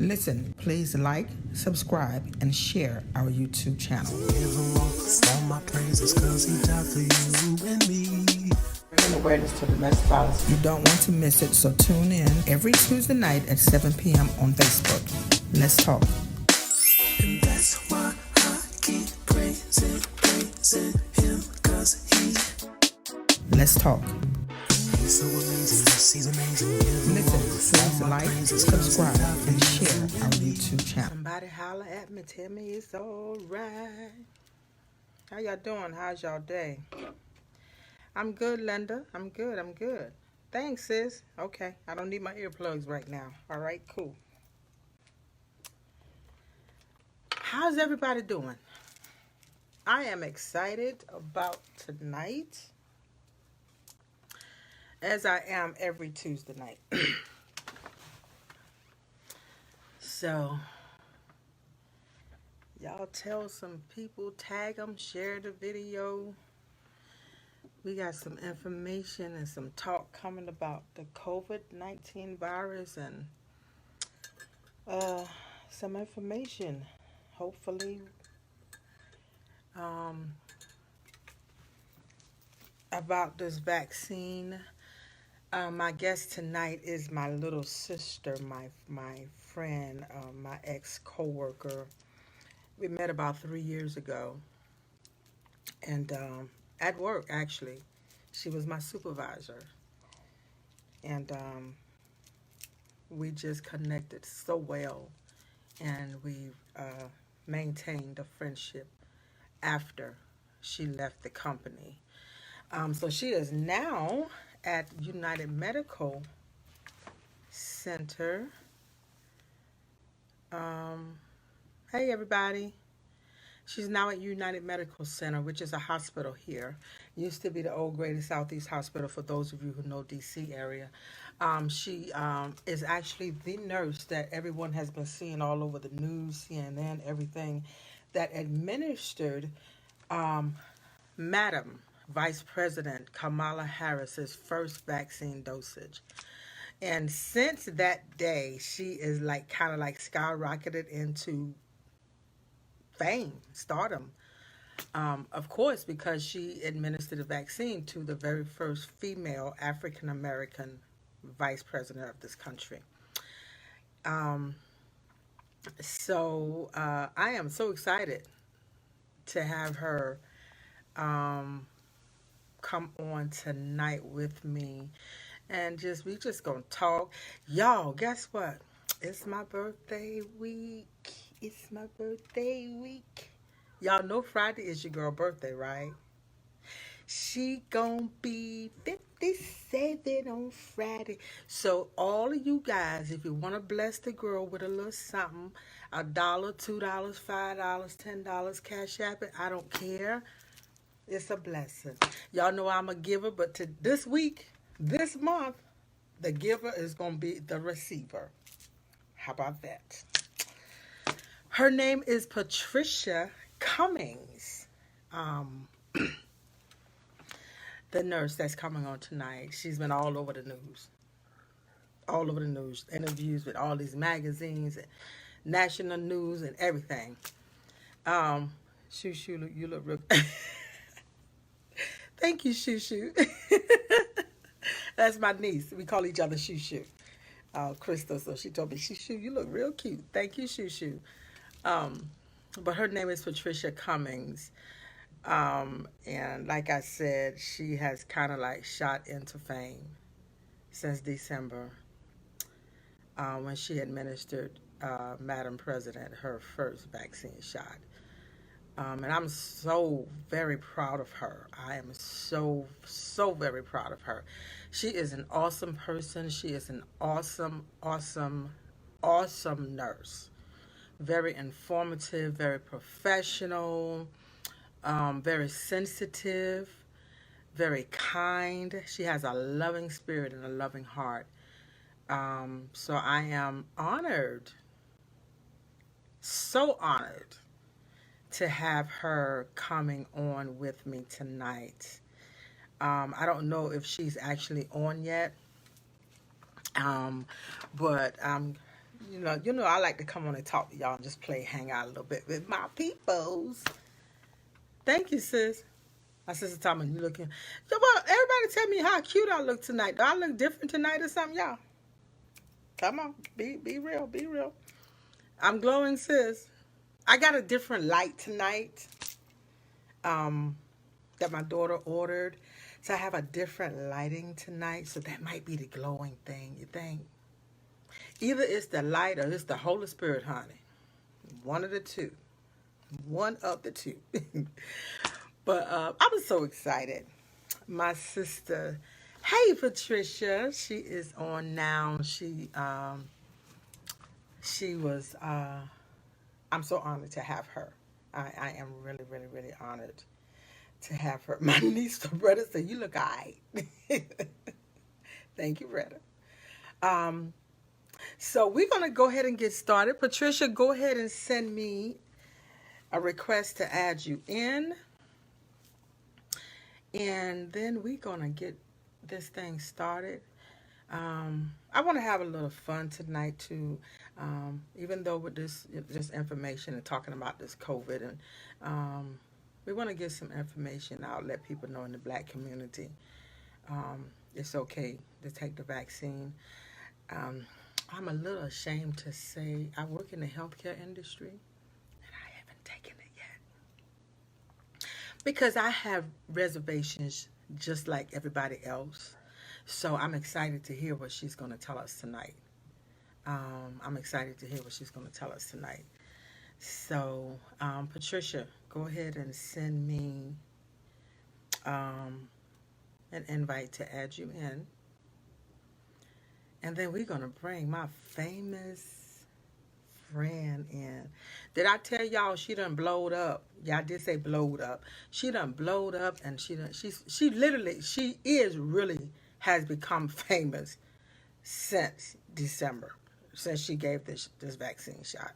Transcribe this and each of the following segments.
Listen, please like, subscribe, and share our YouTube channel. Give him all my praises, 'cause he died for you and me. Bringing awareness to domestic violence. You don't want to miss it, so tune in every Tuesday night at 7 p.m. on Facebook. Let's talk. And that's why I keep praising him, 'cause Let's talk. he's so amazing, yes, he's amazing. Listen, please like, subscribe, and share our YouTube channel. Somebody holler at me, tell me it's all right. How y'all doing? How's y'all day? I'm good, Linda. I'm good. Thanks, sis. Okay, I don't need my earplugs right now. All right, cool. How's everybody doing? I am excited about tonight, as I am every Tuesday night. So, y'all tell some people, tag them, share the video. We got some information and some talk coming about the COVID-19 virus and some information, hopefully, about this vaccine. My guest tonight is my little sister, my friend, my ex-coworker. We met about 3 years ago, and at work, actually. She was my supervisor, and we just connected so well, and we maintained a friendship after she left the company. So she is now at United Medical Center. Hey, everybody. She's now at United Medical Center, which is a hospital here. Used to be the old Greater Southeast Hospital, for those of you who know D.C. area. She is actually the nurse that everyone has been seeing all over the news, CNN, everything, that administered Madam Vice President Kamala Harris's first vaccine dosage. And since that day, she is kind of skyrocketed into fame, stardom. Of course, because she administered a vaccine to the very first female African-American vice president of this country. So I am so excited to have her come on tonight with me, and we just gonna talk. Y'all, guess what? It's my birthday week. It's my birthday week. Y'all know Friday is your girl birthday, right? She gonna be 57 on Friday. So all of you guys, if you want to bless the girl with a little something, $1, $2, $5, $10, cash app it, I don't care. It's a blessing. Y'all know I'm a giver, but to this week, this month, the giver is gonna be the receiver. How about that? Her name is Patrica Cummings, the nurse that's coming on tonight. She's been all over the news, interviews with all these magazines, and national news, and everything. Shoo, you look real. Thank you, Shoo. That's my niece. We call each other Shoo. Crystal, so she told me, Shoo, you look real cute. Thank you, Shoo. But her name is Patrica Cummings. And like I said, she has kind of shot into fame since December, when she administered Madam President her first vaccine shot. And I'm so very proud of her. I am so very proud of her. She is an awesome person. She is an awesome nurse. Very informative, very professional, very sensitive, very kind. She has a loving spirit and a loving heart. So I am honored, so honored, to have her coming on with me tonight. I don't know if she's actually on yet, but I'm You know, I like to come on and talk to y'all and just play, hang out a little bit with my peoples. Thank you, sis. My sister told me you looking. So, well, everybody tell me how cute I look tonight. Do I look different tonight or something, y'all? Come on, be real, be real. I'm glowing, sis. I got a different light tonight. That my daughter ordered. So I have a different lighting tonight. So that might be the glowing thing. You think? Either it's the light or it's the Holy Spirit, honey. One of the two. One of the two. But I was so excited. My sister, hey Patricia, she is on now. She was. I'm so honored to have her. I am really, really, really honored to have her. My niece, brother, said, "You look alright." Thank you, brother. Um, so we're gonna go ahead and get started. Patricia, go ahead and send me a request to add you in, and then we're gonna get this thing started. I want to have a little fun tonight too, even though with this information and talking about this COVID, and we want to get some information out, let people know in the Black community it's okay to take the vaccine. Um, I'm a little ashamed to say I work in the healthcare industry and I haven't taken it yet because I have reservations just like everybody else. So I'm excited to hear what she's going to tell us tonight. I'm excited to hear what she's going to tell us tonight. So, Patricia, go ahead and send me an invite to add you in. And then we're going to bring my famous friend in. Did I tell y'all she done blowed up? Yeah, I did say blowed up. She done blowed up, and she is really has become famous since December, since she gave this vaccine shot.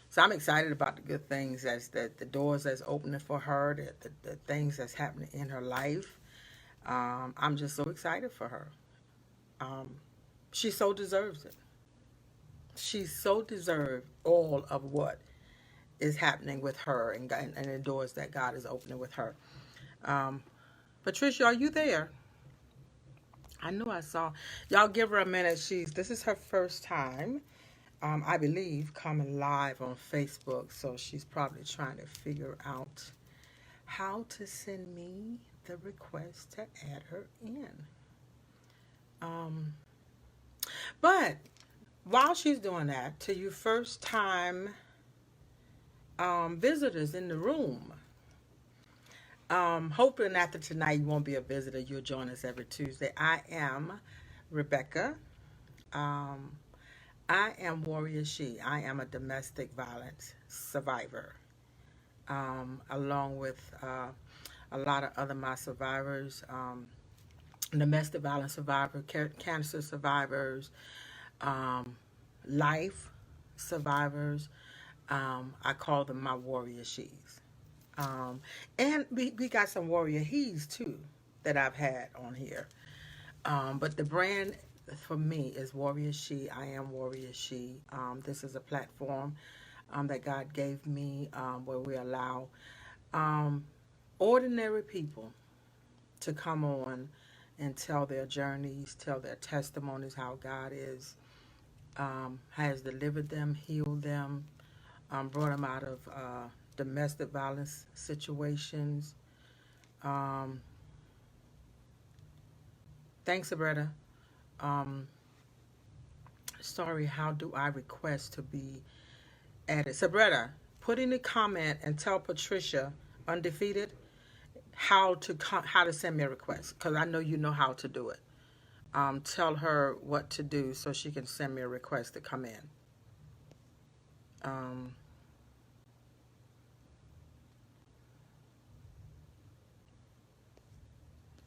So I'm excited about the good things the doors that's opening for her, the things that's happening in her life. I'm just so excited for her. She so deserves it. She so deserves all of what is happening with her and the doors that God is opening with her. Patricia, are you there? I know I saw. Y'all give her a minute. This is her first time, I believe, coming live on Facebook. So she's probably trying to figure out how to send me the request to add her in. But while she's doing that, to you first time visitors in the room, hoping after tonight you won't be a visitor, you'll join us every Tuesday. I am Rebecca. I am WarriorShe. I am a domestic violence survivor, along with a lot of other my survivors, domestic violence survivors, cancer survivors, life survivors. I call them my warrior she's. And we got some warrior he's too that I've had on here. But the brand for me is WarriorShe. I am WarriorShe. This is a platform that God gave me where we allow ordinary people to come on and tell their journeys, tell their testimonies, how God has delivered them, healed them, brought them out of domestic violence situations. Thanks, Sabrina. Sorry, how do I request to be added? Sabrina, put in the comment and tell Patricia, undefeated, how to send me a request, because I know you know how to do it. Tell her what to do so she can send me a request to come in.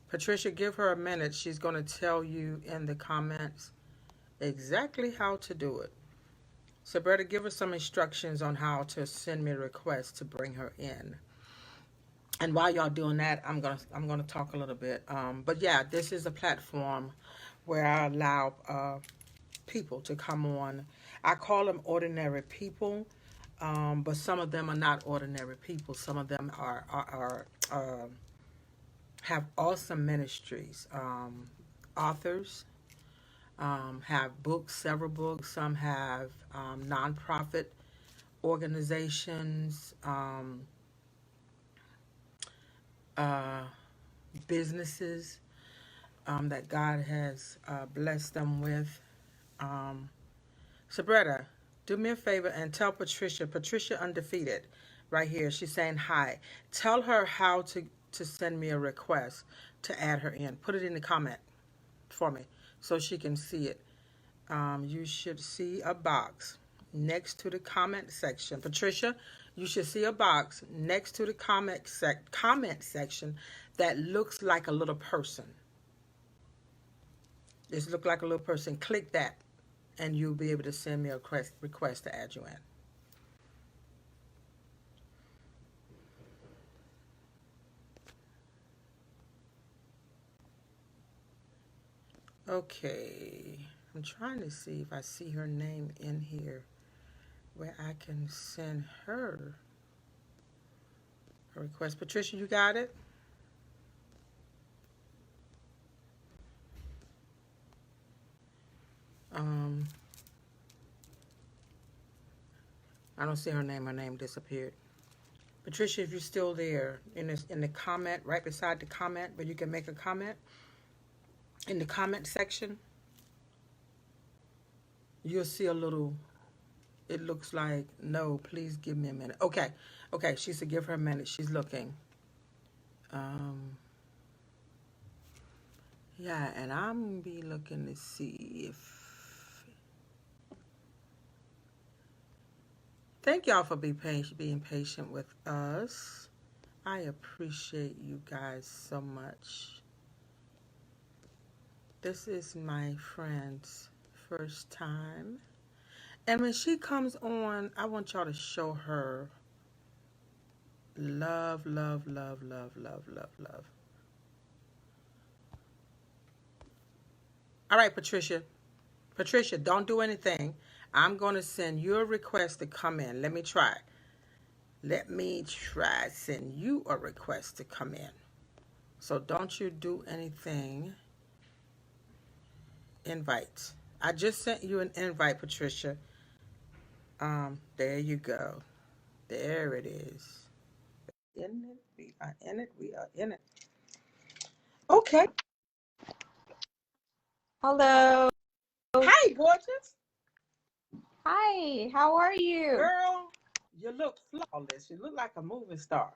Patricia, give her a minute. She's going to tell you in the comments exactly how to do it. Sabrina, give her some instructions on how to send me a request to bring her in. And while y'all doing that, I'm gonna talk a little bit. But yeah, this is a platform where I allow people to come on. I call them ordinary people, but some of them are not ordinary people. Some of them are have awesome ministries. Authors have books, several books. Some have nonprofit organizations, uh, businesses that God has blessed them with. Um, Sabretta, do me a favor and tell Patricia Undefeated, right here. She's saying hi. Tell her how to send me a request to add her in. Put it in the comment for me so she can see it. You should see a box next to the comment section. Patricia, you should see a box next to the comment section that looks like a little person. Just look like a little person. Click that, and you'll be able to send me a request to add you in. Okay, I'm trying to see if I see her name in here where I can send her a request. Patricia, you got it? Um, I don't see her name. Her name disappeared. Patricia, if you're still there in the comment, right beside the comment, where you can make a comment, in the comment section, you'll see a little, it looks like, no, please give me a minute. Okay, she said give her a minute. She's looking. Um, yeah, and I'm be looking to see if, thank y'all for being patient with us. I appreciate you guys so much. This is my friend's first time. And when she comes on, I want y'all to show her love, love, love, love, love, love, love. All right, Patricia. Patricia, don't do anything. I'm going to send you a request to come in. Let me try. Send you a request to come in. So don't you do anything. Invite. I just sent you an invite, Patricia. There you go. There it is. In it, we are in it, we are in it. Okay. Hello. Hi, gorgeous. Hi, how are you? Girl, you look flawless. You look like a movie star.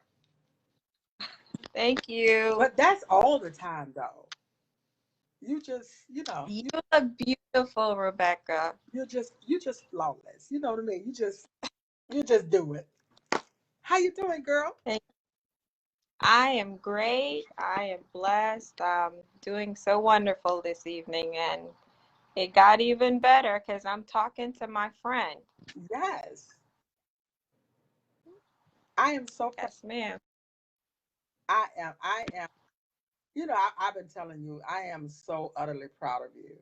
Thank you. But that's all the time, though. You just, You look beautiful, Rebecca. you just flawless. You know what I mean? You just do it. How you doing, girl? I am great. I am blessed. Doing so wonderful this evening, and it got even better because I'm talking to my friend. Yes. I am so proud. Yes, ma'am. I am. I've been telling you, I am so utterly proud of you.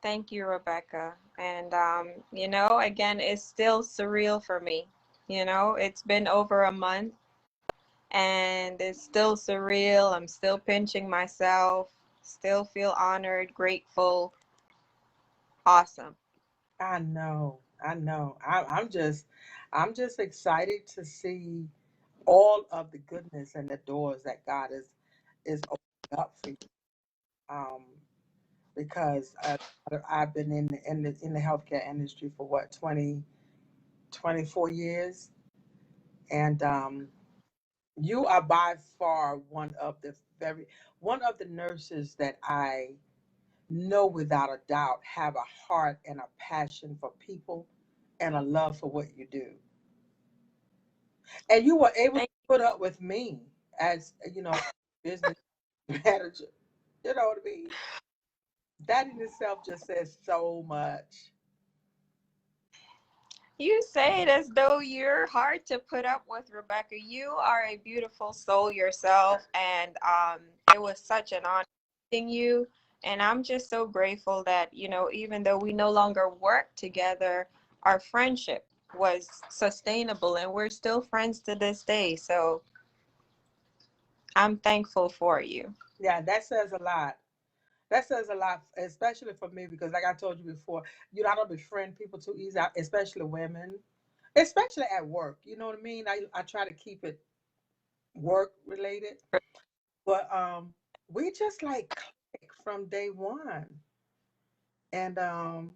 Thank you, Rebecca. And again, it's still surreal for me. It's been over a month and it's still surreal. I'm still pinching myself, still feel honored, grateful, awesome. I know. I know. I'm just excited to see all of the goodness and the doors that God is opening up for you. Um, because I've been in the healthcare industry for what 24 years, and you are by far one of the nurses that I know without a doubt have a heart and a passion for people and a love for what you do. And you were able to Thank put up with me as business manager. You know what I mean? That in itself just says so much. You say it as though you're hard to put up with, Rebecca. You are a beautiful soul yourself, and it was such an honor meeting you. And I'm just so grateful that, you know, even though we no longer work together, our friendship was sustainable and we're still friends to this day. So I'm thankful for you. Yeah, that says a lot. That says a lot, especially for me, because like I told you before, I don't befriend people too easy, especially women, especially at work. You know what I mean? I try to keep it work related, but we just like click from day one, and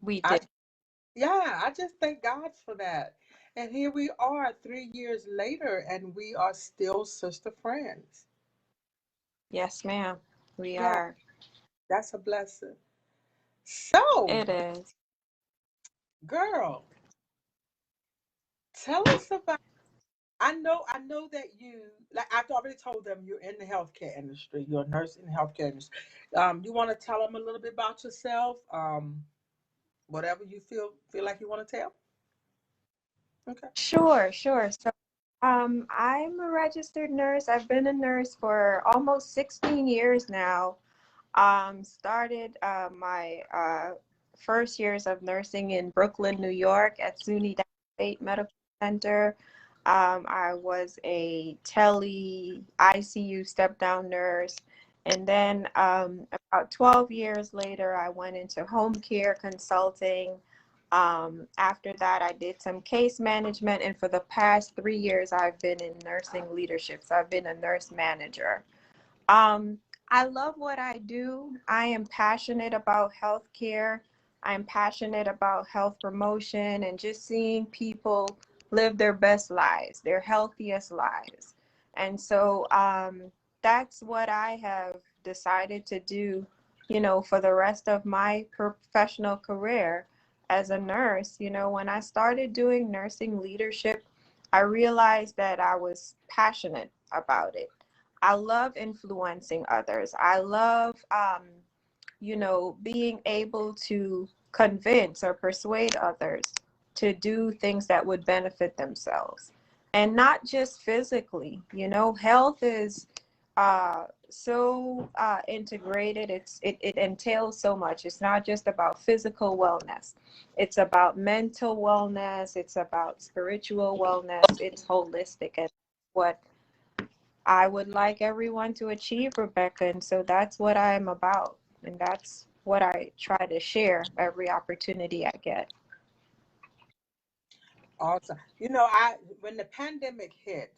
We I did. yeah, I just thank God for that. And here we are 3 years later, and we are still sister friends. Yes, ma'am. We Yeah, are. that's a blessing. So, It is. girl, tell us about. I know that you, like I've already told them, you're in the healthcare industry. You're a nurse in the healthcare industry. You want to tell them a little bit about yourself? Whatever you feel like you want to tell. Okay. Sure, sure. So, I'm a registered nurse. I've been a nurse for almost 16 years now. Started my first years of nursing in Brooklyn, New York at SUNY State Medical Center. I was a tele ICU step down nurse. And then about 12 years later, I went into home care consulting. After that, I did some case management. And for the past 3 years, I've been in nursing leadership. So I've been a nurse manager. Um, I love what I do. I am passionate about healthcare. I'm passionate about health promotion and just seeing people live their best lives, their healthiest lives. And so that's what I have decided to do, you know, for the rest of my professional career as a nurse. You know, when I started doing nursing leadership, I realized that I was passionate about it. I love influencing others. I love, you know, being able to convince or persuade others to do things that would benefit themselves. And not just physically, you know, health is so integrated. It entails so much. It's not just about physical wellness. It's about mental wellness. It's about spiritual wellness. It's holistic. And what I would like everyone to achieve, Rebecca. And so that's what I'm about. And that's what I try to share every opportunity I get. Awesome. I when the pandemic hit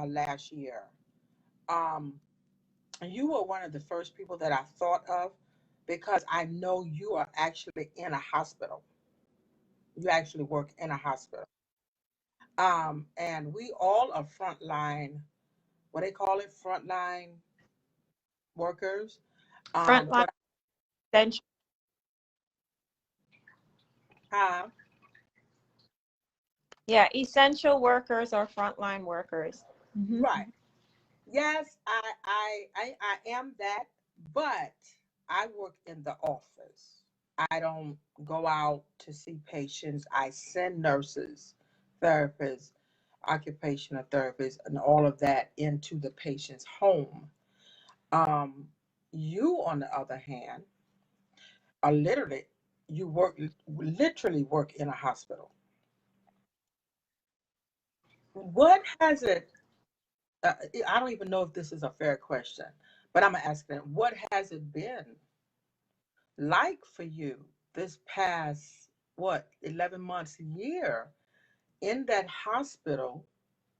last year, um, you were one of the first people that I thought of because I know you are actually in a hospital. You actually work in a hospital. And we all are frontline, what they call it, frontline workers. Frontline But essential, uh, yeah, essential workers or frontline workers. Hmm. right. Yes, I am that, but I work in the office. I don't go out to see patients. I send nurses, therapists, occupational therapists, and all of that into the patient's home. Um, you, on the other hand, are literally work in a hospital. What has it? Uh, I don't even know if this is a fair question, but I'm gonna ask them. What has it been like for you this past, what, 11 months, a year in that hospital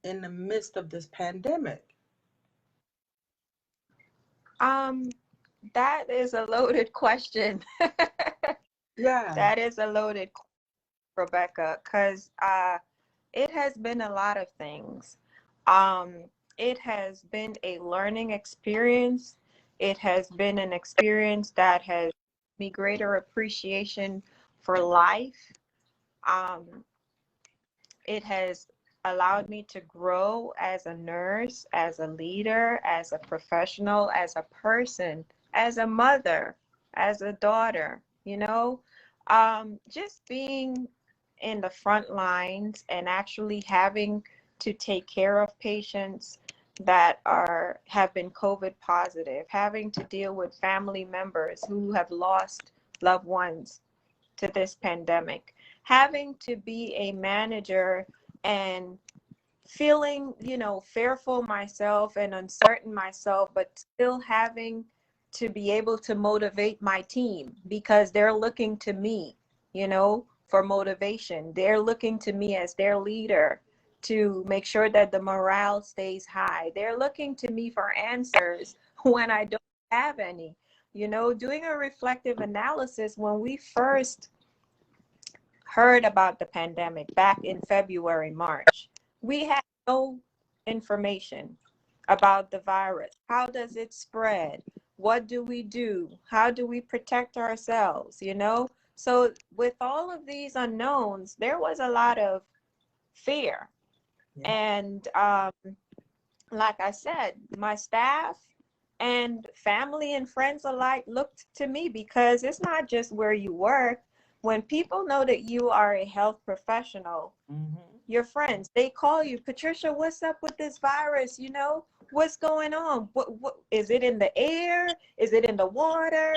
in the midst of this pandemic? Um, that is a loaded question. Yeah. That is a loaded question, Rebecca, because it has been a lot of things. Um, it has been a learning experience. It has been an experience that has given me greater appreciation for life. Um, it has allowed me to grow as a nurse, as a leader, as a professional, as a person, as a mother, as a daughter, you know. Just being in the front lines and actually having to take care of patients, that have been COVID positive, having to deal with family members who have lost loved ones to this pandemic, having to be a manager and feeling, fearful myself and uncertain myself, but still having to be able to motivate my team because they're looking to me, for motivation. They're looking to me as their leader to make sure that the morale stays high. They're looking to me for answers when I don't have any. Doing a reflective analysis, when we first heard about the pandemic back in February, March, we had no information about the virus. How does it spread? What do we do? How do we protect ourselves? So with all of these unknowns, there was a lot of fear. Yeah. And like I said, my staff and family and friends alike looked to me because it's not just where you work. When people know that you are a health professional, your friends, they call you, Patricia, what's up with this virus? What's going on? What is it in the air? Is it in the water?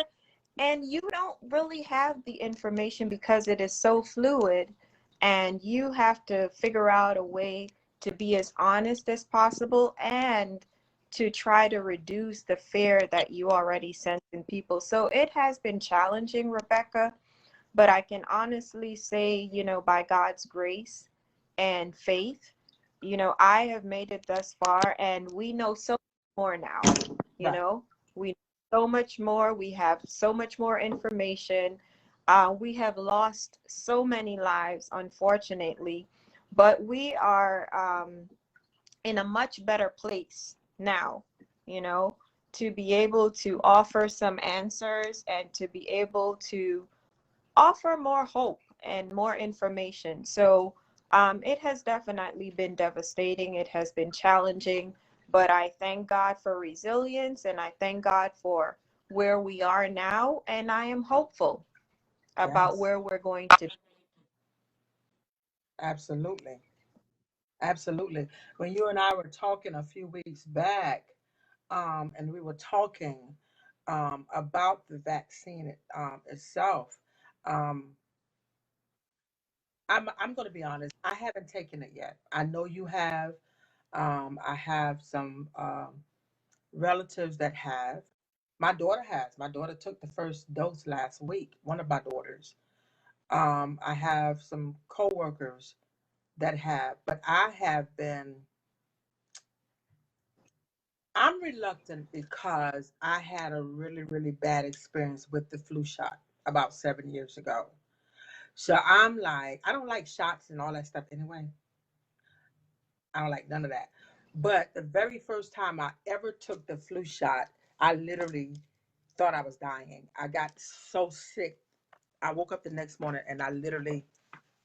And you don't really have the information because it is so fluid, and you have to figure out a way to be as honest as possible and to try to reduce the fear that you already sense in people. So it has been challenging, Rebecca, but I can honestly say, by God's grace and faith, I have made it thus far, and we know so much more now. Right. We know so much more. We have so much more information. We have lost so many lives, unfortunately, but we are in a much better place now, you know, to be able to offer some answers and to be able to offer more hope and more information. So it has definitely been devastating. It has been challenging, but I thank God for resilience, and I thank God for where we are now. And I am hopeful about Yes. where we're going to be. Absolutely. Absolutely. When you and I were talking a few weeks back, and we were talking about the vaccine itself, um, I'm going to be honest. I haven't taken it yet. I know you have. I have some relatives that have. My daughter has. My daughter took the first dose last week. One of my daughters. I have some coworkers that have, but I have been. I'm reluctant because I had a really, really bad experience with the flu shot about 7 years ago. So I'm like, I don't like shots and all that stuff anyway. I don't like none of that. But the very first time I ever took the flu shot, I literally thought I was dying. I got so sick. I woke up the next morning and I literally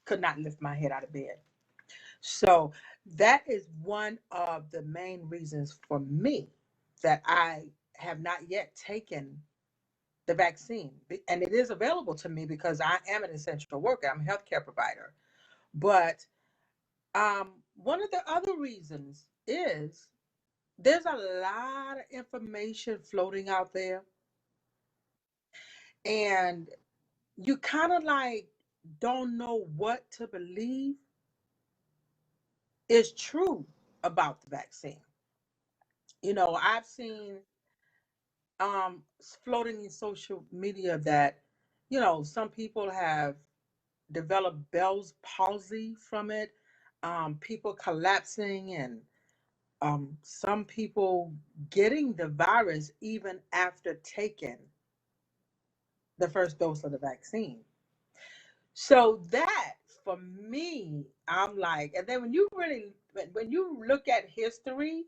could not lift my head out of bed. So that is one of the main reasons for me that I have not yet taken the vaccine. And it is available to me because I am an essential worker. I'm a healthcare provider. But one of the other reasons is there's a lot of information floating out there, and you kind of like don't know what to believe is true about the vaccine. I've seen floating in social media that some people have developed Bell's palsy from it, people collapsing, and some people getting the virus even after taking the first dose of the vaccine. So that for me, I'm like, and then when you look at history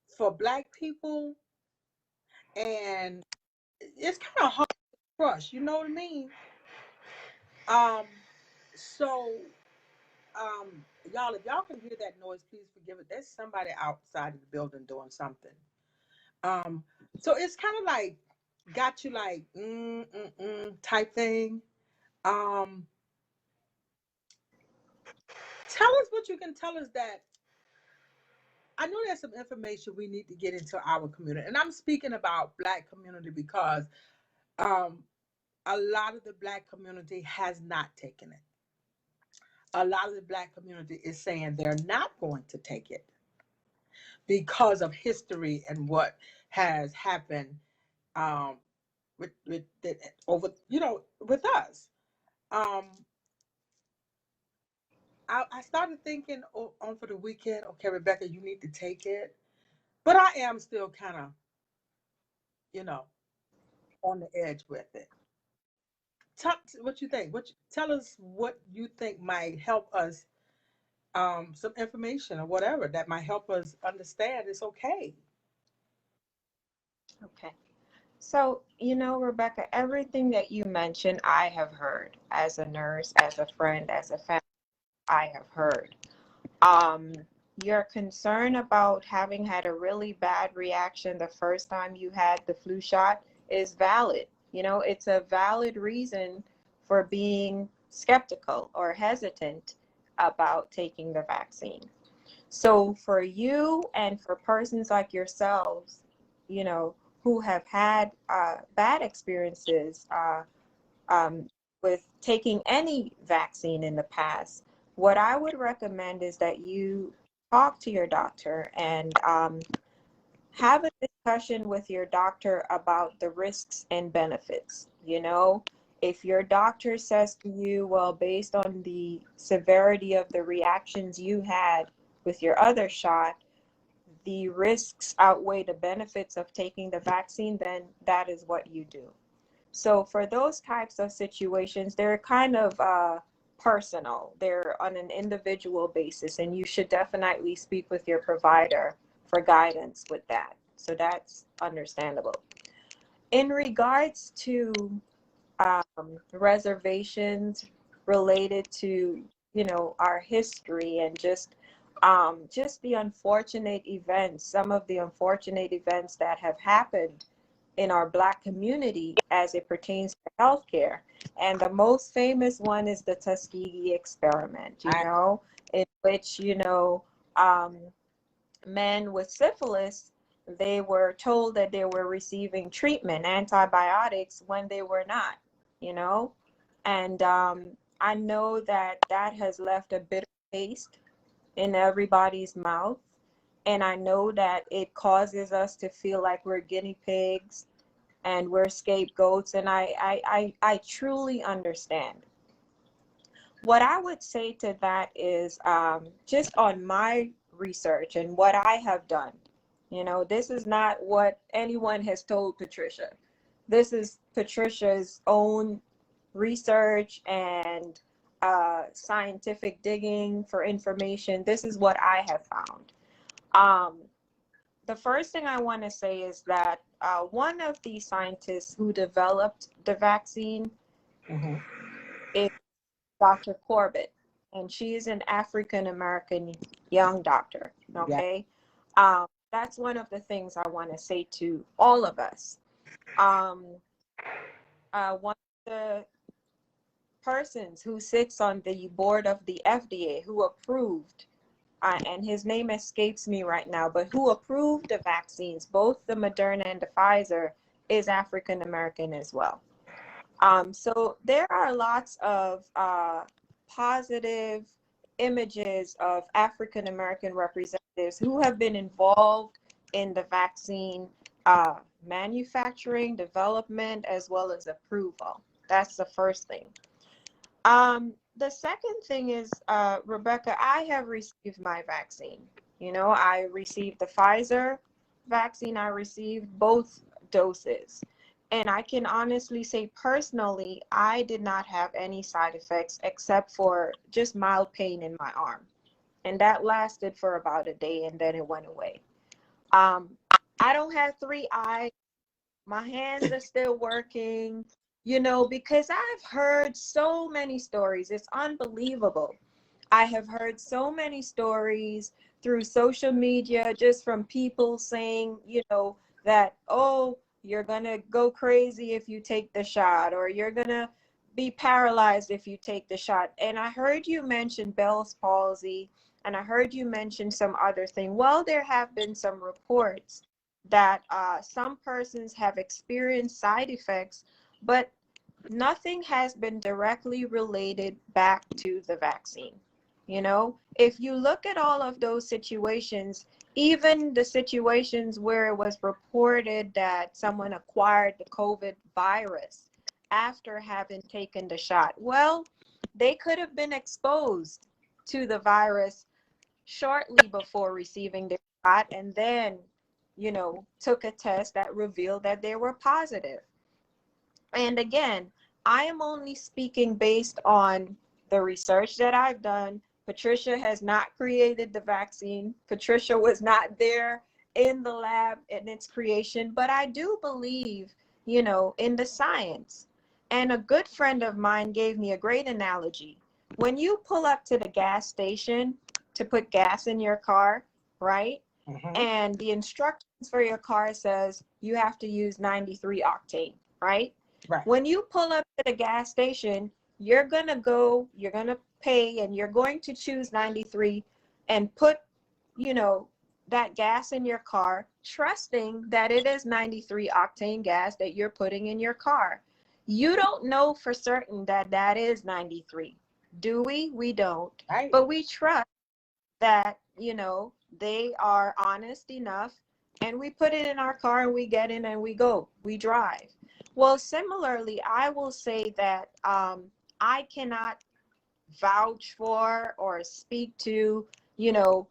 for Black people, and it's kind of hard to crush, you know what I mean? Um, so y'all, if y'all can hear that noise, please forgive it. There's somebody outside of the building doing something. Um, so it's kind of like got you like type thing. Um, Tell us what you can tell us that I know there's some information we need to get into our community, and I'm speaking about Black community because um, a lot of the Black community has not taken it. A lot of the Black community is saying they're not going to take it because of history and what has happened um, with over with us. Um, I started thinking on for the weekend. Okay, Rebecca, you need to take it, but I am still kind of you know on the edge with it. Tell what you think. Tell us what you think might help us. Some information or whatever that might help us understand it's okay. Okay. So, Rebecca, everything that you mentioned, I have heard as a nurse, as a friend, as a family, I have heard. Um, your concern about having had a really bad reaction the first time you had the flu shot is valid. It's a valid reason for being skeptical or hesitant about taking the vaccine. So for you and for persons like yourselves, you know, who have had bad experiences um, with taking any vaccine in the past, what I would recommend is that you talk to your doctor and have a discussion with your doctor about the risks and benefits. If your doctor says to you, well, based on the severity of the reactions you had with your other shot, the risks outweigh the benefits of taking the vaccine, then that is what you do. So for those types of situations, they're kind of personal. They're on an individual basis, and you should definitely speak with your provider for guidance with that. So that's understandable. In regards to reservations related to, our history and just the unfortunate events, some of the unfortunate events that have happened in our Black community as it pertains to healthcare. And the most famous one is the Tuskegee experiment, I in which, um, men with syphilis, they were told that they were receiving treatment, antibiotics, when they were not, you know? And I know that that has left a bitter taste in everybody's mouth. And I know that it causes us to feel like we're guinea pigs and we're scapegoats. And I truly understand. What I would say to that is just on my research and what I have done. This is not what anyone has told Patricia. This is Patricia's own research and scientific digging for information. This is what I have found. Um, the first thing I want to say is that one of the scientists who developed the vaccine hmm is Dr. Corbett, and she is an African American young doctor. yeah. Okay, that's one of the things I want to say to all of us. Um, one of the persons who sits on the board of the FDA who approved, and his name escapes me right now, but who approved the vaccines, both the Moderna and the Pfizer, is African American as well. So there are lots of positive images of African American representatives who have been involved in the vaccine manufacturing, development, as well as approval. That's the first thing. The second thing is, Rebecca, I have received my vaccine. I received the Pfizer vaccine. I received both doses. And I can honestly say personally, I did not have any side effects except for just mild pain in my arm. And that lasted for about a day and then it went away. Um, I don't have three eyes. My hands are still working, because I've heard so many stories. It's unbelievable. I have heard so many stories through social media just from people saying, that, oh, you're going to go crazy if you take the shot, or you're going to be paralyzed if you take the shot. And I heard you mention Bell's palsy, And I heard you mention some other thing. Well, there have been some reports that some persons have experienced side effects, but nothing has been directly related back to the vaccine. You know, if you look at all of those situations, even the situations where it was reported that someone acquired the COVID virus after having taken the shot, well, they could have been exposed to the virus shortly before receiving their shot and then, you know, took a test that revealed that they were positive. And again, I am only speaking based on the research that I've done. Patricia has not created the vaccine. Patricia was not there in the lab in its creation, but I do believe, you know, in the science. And a good friend of mine gave me a great analogy. When you pull up to the gas station to put gas in your car, right? Mm-hmm. And the instructions for your car says you have to use 93 octane, right? Right. When you pull up to the gas station, you're going to go, you're going to pay, and you're going to choose 93 and put, you know, that gas in your car, trusting that it is 93 octane gas that you're putting in your car. You don't know for certain that that is 93. Do we? We don't. Right. But we trust that, you know, they are honest enough, and we put it in our car and we get in and we go, we drive. Well, similarly, I will say that I cannot vouch for or speak to, you know,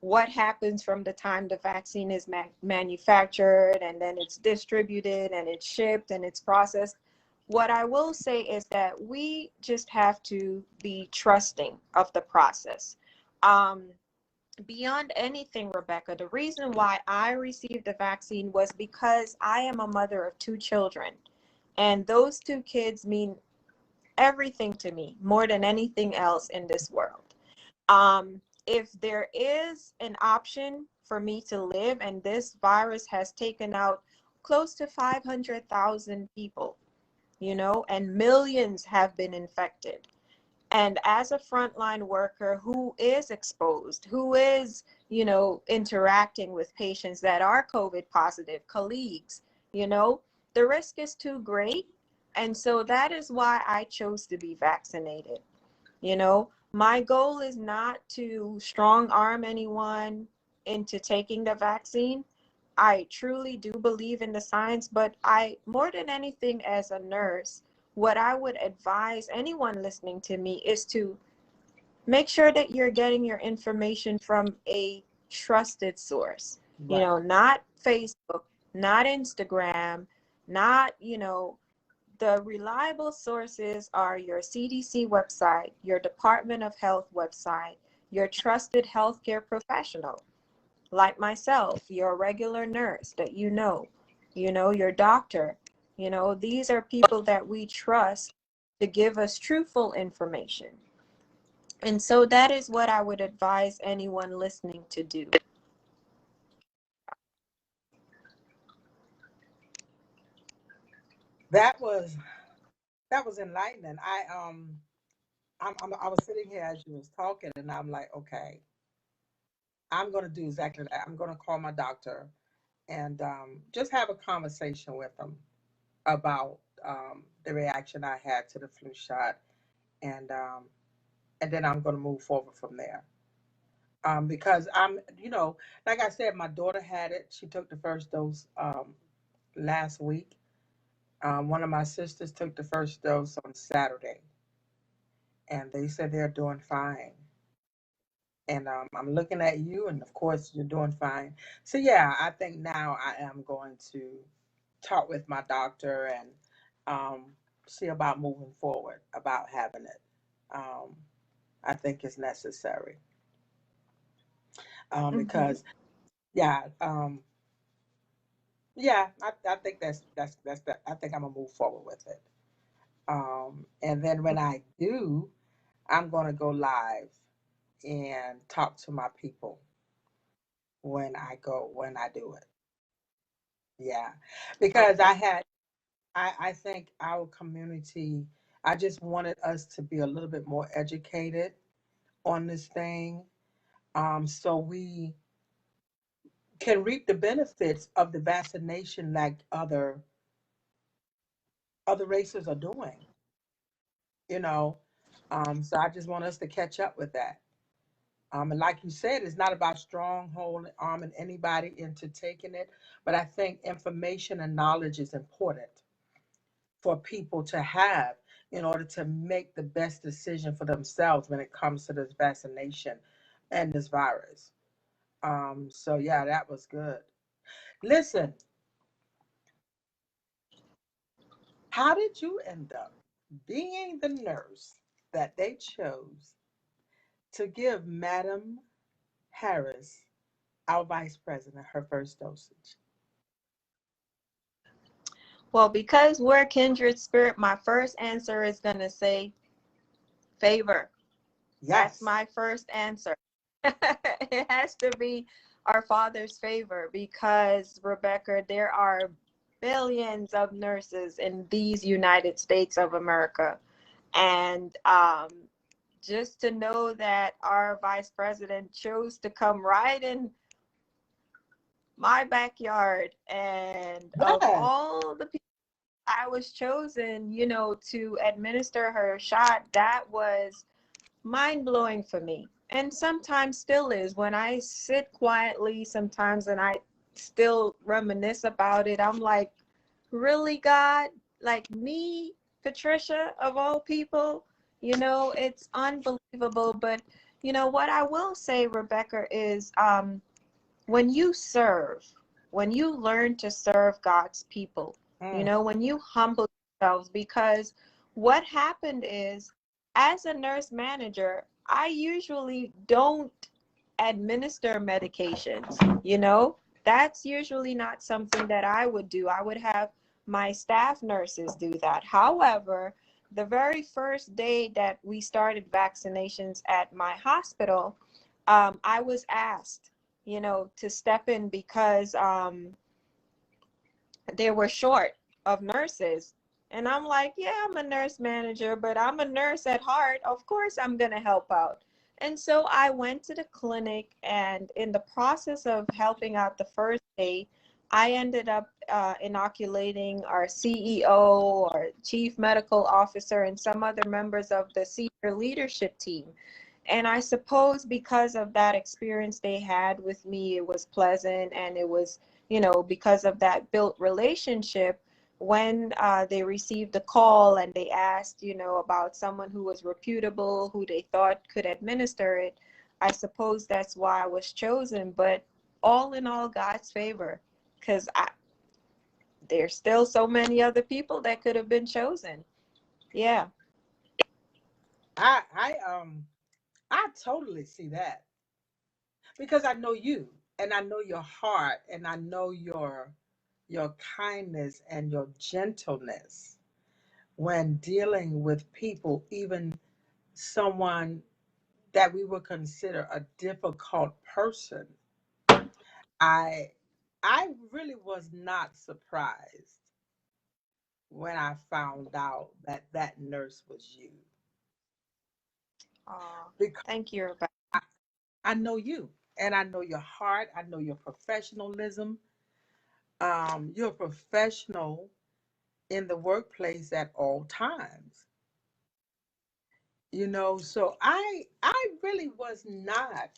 what happens from the time the vaccine is manufactured and then it's distributed and it's shipped and it's processed. What I will say is that we just have to be trusting of the process. Um, Beyond anything, Rebecca, the reason why I received the vaccine was because I am a mother of two children. And those two kids mean everything to me, more than anything else in this world. If there is an option for me to live, and this virus has taken out close to 500,000 people, you know, and millions have been infected. And as a frontline worker who is exposed, who is, you know, interacting with patients that are COVID positive, colleagues, you know, the risk is too great. And so that is why I chose to be vaccinated. You know, my goal is not to strong arm anyone into taking the vaccine. I truly do believe in the science, but I, more than anything, as a nurse, what I would advise anyone listening to me is to make sure that you're getting your information from a trusted source. You Right. know, not Facebook, not Instagram, not, you know, the reliable sources are your CDC website, your Department of Health website, your trusted healthcare professional, like myself, your regular nurse that you know, your doctor. You know, these are people that we trust to give us truthful information. And so that is what I would advise anyone listening to do. That was enlightening. I was sitting here as you was talking, and I'm like, okay, I'm going to do exactly that. I'm going to call my doctor and just have a conversation with them about the reaction I had to the flu shot, and um, and then I'm going to move forward from there. Because I'm, you know, like I said, my daughter had it. She took the first dose last week. One of my sisters took the first dose on Saturday, and they said they're doing fine. And I'm looking at you, and of course, you're doing fine. So, yeah, I think now I am going to talk with my doctor and um, see about moving forward about having it. Um, I think it's necessary Mm-hmm. because, yeah, yeah, I think that's that. I think I'm gonna move forward with it. And then when I do, I'm gonna go live and talk to my people when I do it. Yeah, because Okay. I think our community, I just wanted us to be a little bit more educated on this thing, so we can reap the benefits of the vaccination like other races are doing, you know. So I just want us to catch up with that. And like you said, it's not about stronghold arming anybody into taking it, but I think information and knowledge is important for people to have in order to make the best decision for themselves when it comes to this vaccination and this virus. So yeah, that was good. Listen, how did you end up being the nurse that they chose to give Madam Harris, our vice president, her first dosage? Well, because we're kindred spirit, my first answer is going to say favor. That's Yes. my first answer. It has to be our Father's favor because, Rebecca, there are billions of nurses in these United States of America. And just to know that our vice president chose to come right in my backyard, and of Yes. all the people I was chosen, to administer her shot, that was mind blowing for me. And sometimes still is when I sit quietly sometimes and I still reminisce about it. I'm like, really, God? Like me, Patricia, of all people? It's unbelievable. But what I will say, Rebecca, is when you serve, when you learn to serve God's people, Mm. when you humble yourselves, because what happened is, as a nurse manager, I usually don't administer medications, that's usually not something that I would do. I would have my staff nurses do that. However, the very first day that we started vaccinations at my hospital, I was asked, to step in because they were short of nurses. And I'm like, yeah, I'm a nurse manager, but I'm a nurse at heart. Of course, I'm going to help out. And so I went to the clinic, and in the process of helping out the first day, I ended up inoculating our CEO, our chief medical officer, and some other members of the senior leadership team. And I suppose because of that experience they had with me, it was pleasant, and it was, because of that built relationship, when they received a call and they asked, about someone who was reputable, who they thought could administer it, I suppose that's why I was chosen. But all in all, God's favor, because there's still so many other people that could have been chosen. Yeah. I totally see that because I know you and I know your heart and I know your kindness and your gentleness when dealing with people, even someone that we would consider a difficult person. I I really was not surprised when I found out that that nurse was you Oh, because thank you, Rebecca. I know you and I know your heart. I know your professionalism. You're a professional in the workplace at all times. So I really was not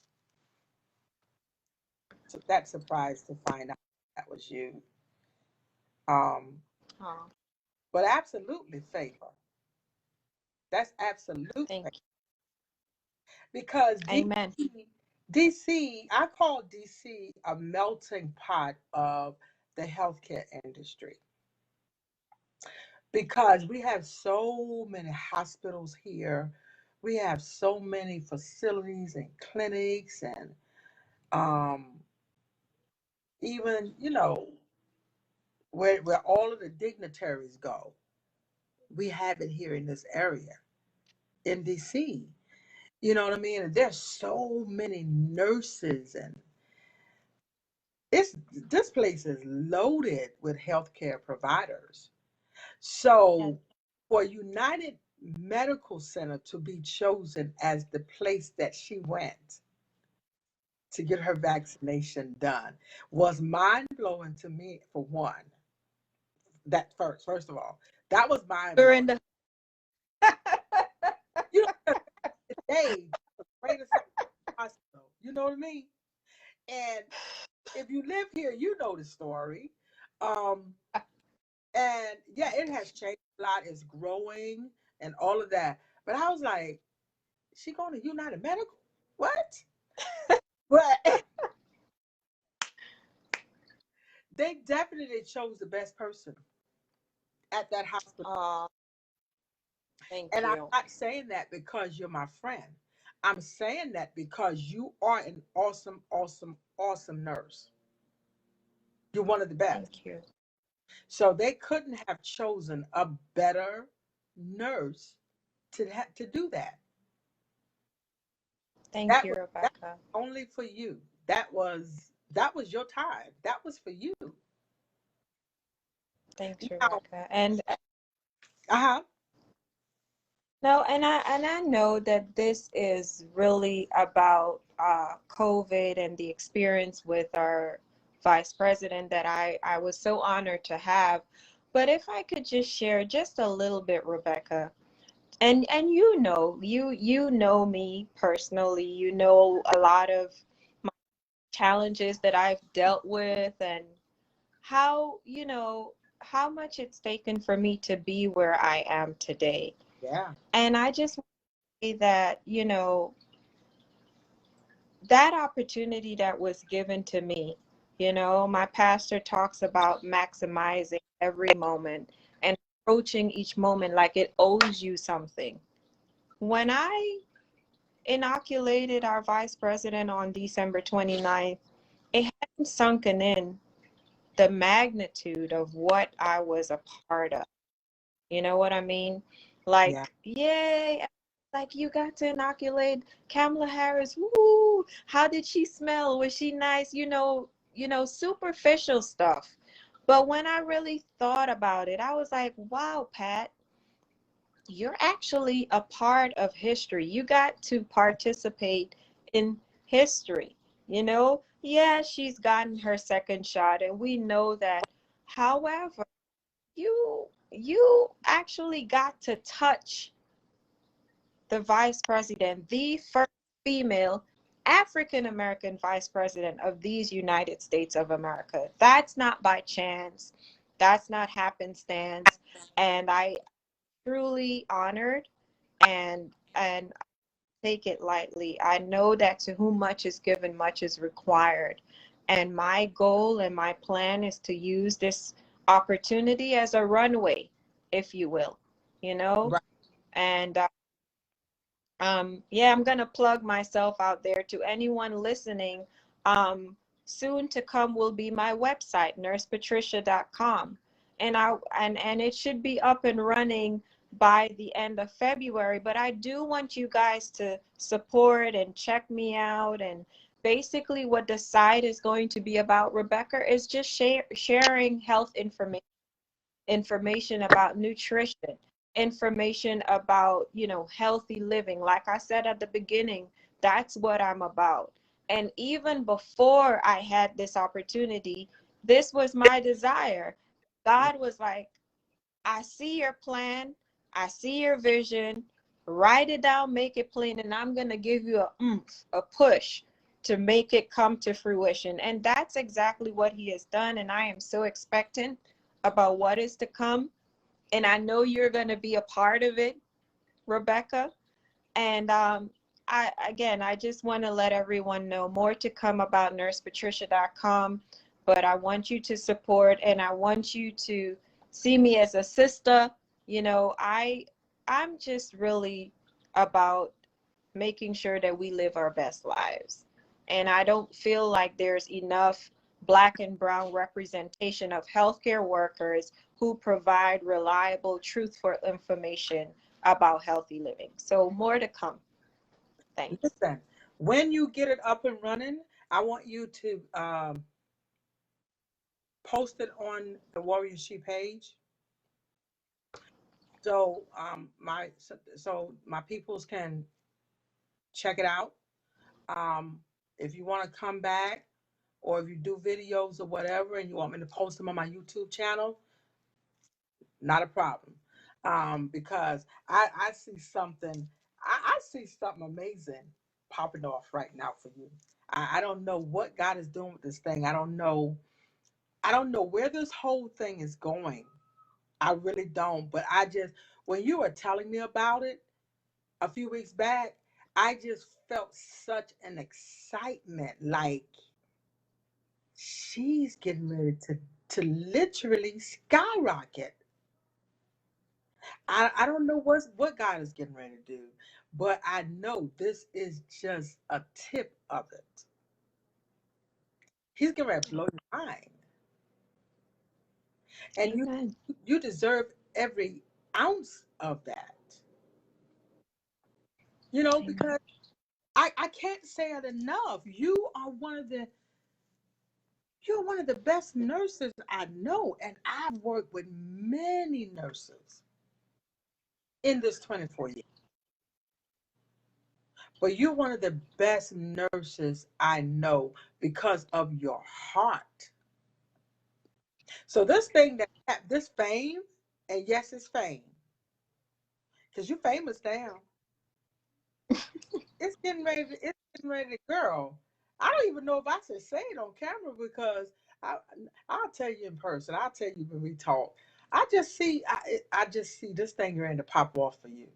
that surprised to find out that was you. Um, Oh, but absolutely favor. That's absolute thank favor you. because Amen. DC, I call DC a melting pot of the healthcare industry because we have so many hospitals here. We have so many facilities and clinics and um, even, where all of the dignitaries go. We have it here in this area in DC. You know what I mean? And there's so many nurses and it's this place is loaded with healthcare providers. Yes. So for United medical center to be chosen as the place that she went to get her vaccination done was mind blowing to me. For one, that first of all, that was mind We're blowing. in the You know, today the greatest hospital. You know what I mean? And if you live here, you know the story. Um, and yeah, it has changed a lot. It's growing and all of that. But I was like, she going to United Medical? What? But they definitely chose the best person at that hospital. Oh, thank And I'm you. not saying that because you're my friend. I'm saying that because you are an awesome, awesome, awesome nurse. You're one of the best. Thank you. So they couldn't have chosen a better nurse to do that. Thank That you, was that Rebecca. was only for you. That was your time. That was for you. Thanks, Now, Rebecca. And uh-huh. no, and I know that this is really about COVID and the experience with our vice president that I was so honored to have. But if I could just share just a little bit, Rebecca, and you know me personally, you know a lot of my challenges that I've dealt with and how, how much it's taken for me to be where I am today. Yeah. And I just say that, that opportunity that was given to me, my pastor talks about maximizing every moment and approaching each moment like it owes you something. When I inoculated our vice president on December 29th, it hadn't sunken in the magnitude of what I was a part of. You know what I mean? Yeah. Like, yay, like you got to inoculate Kamala Harris. Woo! How did she smell? Was she nice? Superficial stuff. But when I really thought about it, I was like, wow, Pat, you're actually a part of history. You got to participate in history. Yeah, she's gotten her second shot, and we know that. However, you actually got to touch the vice president, the first female African American vice president of these United States of America. That's not by chance. That's not happenstance. And I truly honored and take it lightly. I know that to whom much is given, much is required. And my goal and my plan is to use this opportunity as a runway, if you will, you know? Right. And yeah, I'm gonna plug myself out there to anyone listening. Um, Soon to come will be my website, nursepatricia.com, and it should be up and running by the end of February. But I do want you guys to support and check me out. And basically, what the site is going to be about, Rebecca, is just sharing health information about nutrition, information about, healthy living. Like I said at the beginning, that's what I'm about. And even before I had this opportunity, this was my desire. God was like, I see your plan, I see your vision, write it down, make it plain, and I'm going to give you a oomph, a push to make it come to fruition. And that's exactly what he has done. And I am so expectant about what is to come. And I know you're going to be a part of it, Rebecca. And I just want to let everyone know more to come about nursepatricia.com. But I want you to support and I want you to see me as a sister. I'm just really about making sure that we live our best lives. And I don't feel like there's enough Black and brown representation of healthcare workers who provide reliable, truthful information about healthy living. So more to come. Thanks. Listen, when you get it up and running, I want you to post it on the Warrior She page. So my peoples can check it out. Um, if you want to come back, or if you do videos or whatever, and you want me to post them on my YouTube channel, not a problem. Because I see something, I see something amazing popping off right now for you. I don't know what God is doing with this thing. I don't know where this whole thing is going. I really don't. But I just, when you were telling me about it a few weeks back, I just felt such an excitement. Like she's getting ready to literally skyrocket. I don't know what God is getting ready to do, but I know this is just a tip of it. He's getting ready to blow your mind, and Amen. you deserve every ounce of that. You know, Amen. because I can't say it enough. You're one of the best nurses I know, and I've worked with many nurses in this 24 years. But you're one of the best nurses I know because of your heart. So this thing this fame, and yes, it's fame, because you're famous now. It's getting ready to, girl. I don't even know if I should say it on camera because I, I'll tell you in person. I'll tell you when we talk. I just see this thing ready to pop off for you,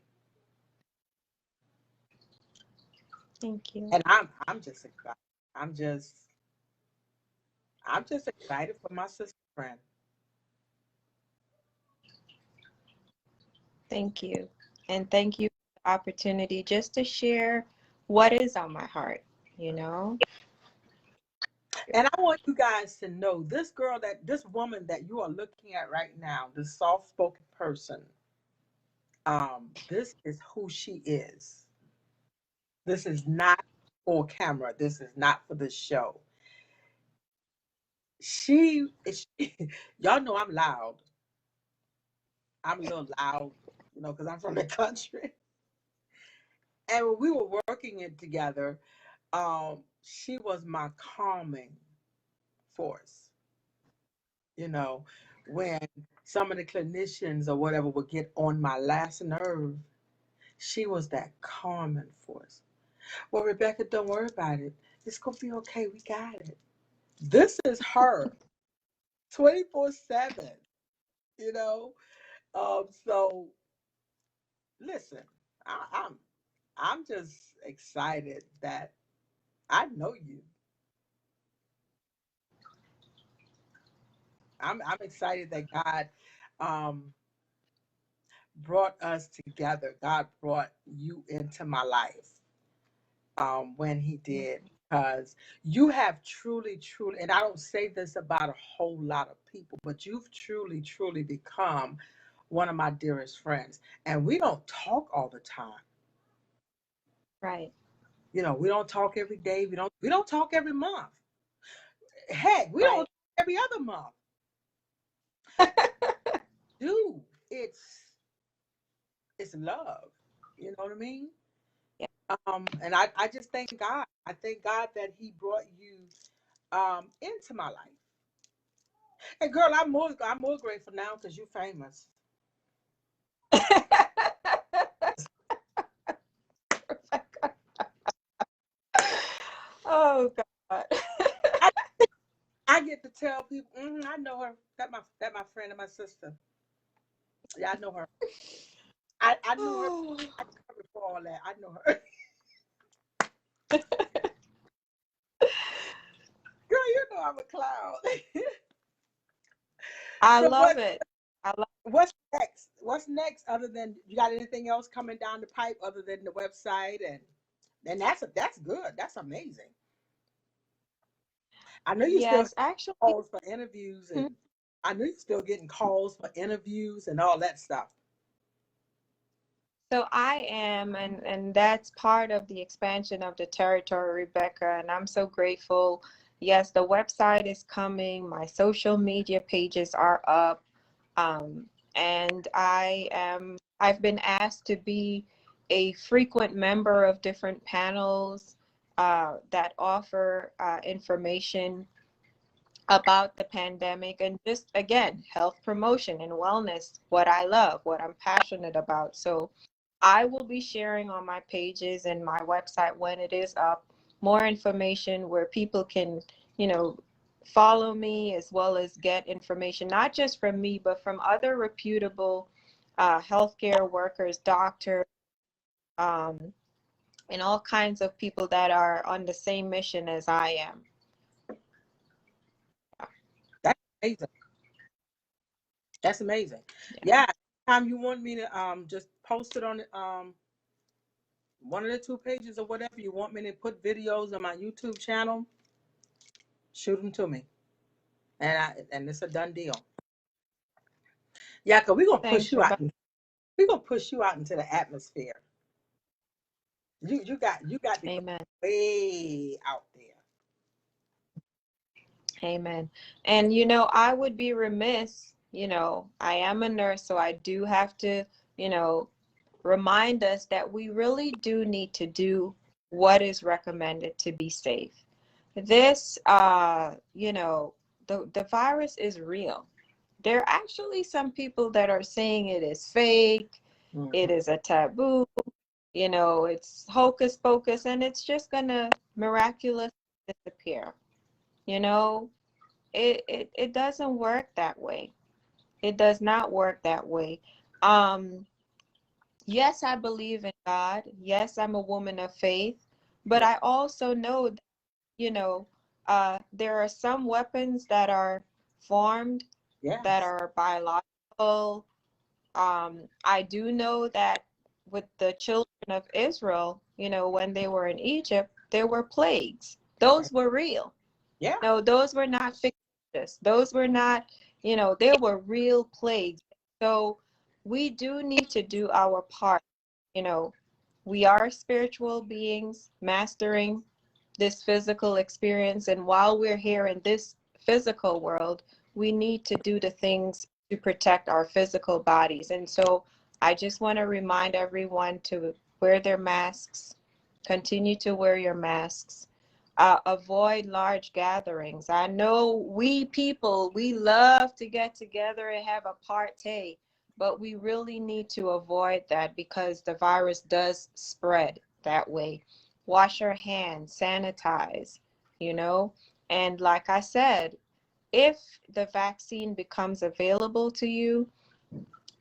Thank you. and I'm just excited. I'm just I'm just excited for my sister friend. Thank you. And thank you for the opportunity just to share what is on my heart, you know? And I want you guys to know this woman that you are looking at right now, this soft spoken person, this is who she is. This is not for camera. This is not for the show. She is, y'all know I'm loud. I'm a little loud, because I'm from the country. And when we were working it together, she was my calming force. you know, when some of the clinicians or whatever would get on my last nerve, she was that calming force. Well, Rebecca, don't worry about it. It's going to be okay. We got it. This is her 24/7, you know? So listen, I'm I'm just excited that I know you. I'm excited that God um, brought us together. God brought you into my life when he did, because you have truly, truly, and I don't say this about a whole lot of people, but you've truly, truly become one of my dearest friends. And we don't talk all the time. Right. We don't talk every day. We don't talk every month. Heck, we don't Right. talk every other month. Dude, it's love. You know what I mean? Yeah. And I just thank God. I thank God that he brought you into my life. And girl, I'm more grateful now because you're famous. Oh God. I, I get to tell people, I know her. That my friend and my sister. Yeah, I know her. I knew her. Oh. I knew her before all that. I know her. Girl, you know I'm a clown. I So love it. I love what's next? What's next other than you got anything else coming down the pipe other than the website and that's good. That's amazing. I know you still Yes, actually. calls for interviews, Mhm. and I know you're still getting calls for interviews and all that stuff. So I am, and that's part of the expansion of the territory, Rebecca, and I'm so grateful. Yes, the website is coming. My social media pages are up. and I've been asked to be a frequent member of different panels that offer information about the pandemic, and just again, health promotion and wellness, what I love, what I'm passionate about. So I will be sharing on my pages and my website when it is up more information where people can, you know, follow me, as well as get information not just from me but from other reputable healthcare workers, doctors, um, and all kinds of people that are on the same mission as I am. That's amazing. That's amazing. Yeah. Yeah. Time you want me to just post it on one of the two pages or whatever you want me to put videos on my YouTube channel, shoot them to me, and it's a done deal. Yeah, cause we're gonna push Thanks, you out. Rebecca. We're gonna push you out into the atmosphere. You got to go Amen. way out there. Amen. And you know, I would be remiss, I am a nurse, so I do have to, you know, remind us that we really do need to do what is recommended to be safe. This, the virus is real. There are actually some people that are saying it is fake, Mhm. it is a taboo, it's hocus pocus, and it's just gonna miraculously disappear. You know, it doesn't work that way. It does not work that way. Um, yes, I believe in God. Yes, I'm a woman of faith, but Yeah. I also know that, there are some weapons that are formed that Yes. are biological. I do know that with the children of Israel, when they were in Egypt, there were plagues. Right. Those were real. Yeah. No, those were not fictitious. Those were not, they were real plagues. So we do need to do our part. You know, we are spiritual beings mastering this physical experience. And while we're here in this physical world, we need to do the things to protect our physical bodies. And so I just want to remind everyone to wear their masks, continue to wear your masks. Avoid large gatherings. I know we people, we love to get together and have a party, but we really need to avoid that because the virus does spread that way. Wash your hands, sanitize, you know. And like I said, if the vaccine becomes available to you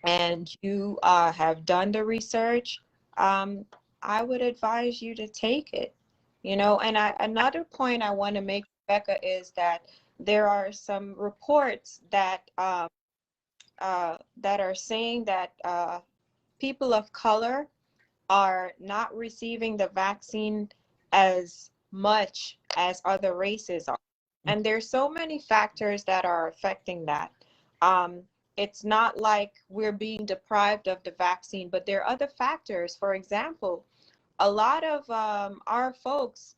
and you have done the research, um, I would advise you to take it. And another point I want to make, Becca, is that there are some reports that are saying that people of color are not receiving the vaccine as much as other races are. And there's so many factors that are affecting that. Um, it's not like we're being deprived of the vaccine, but there are other factors. For example, a lot of our folks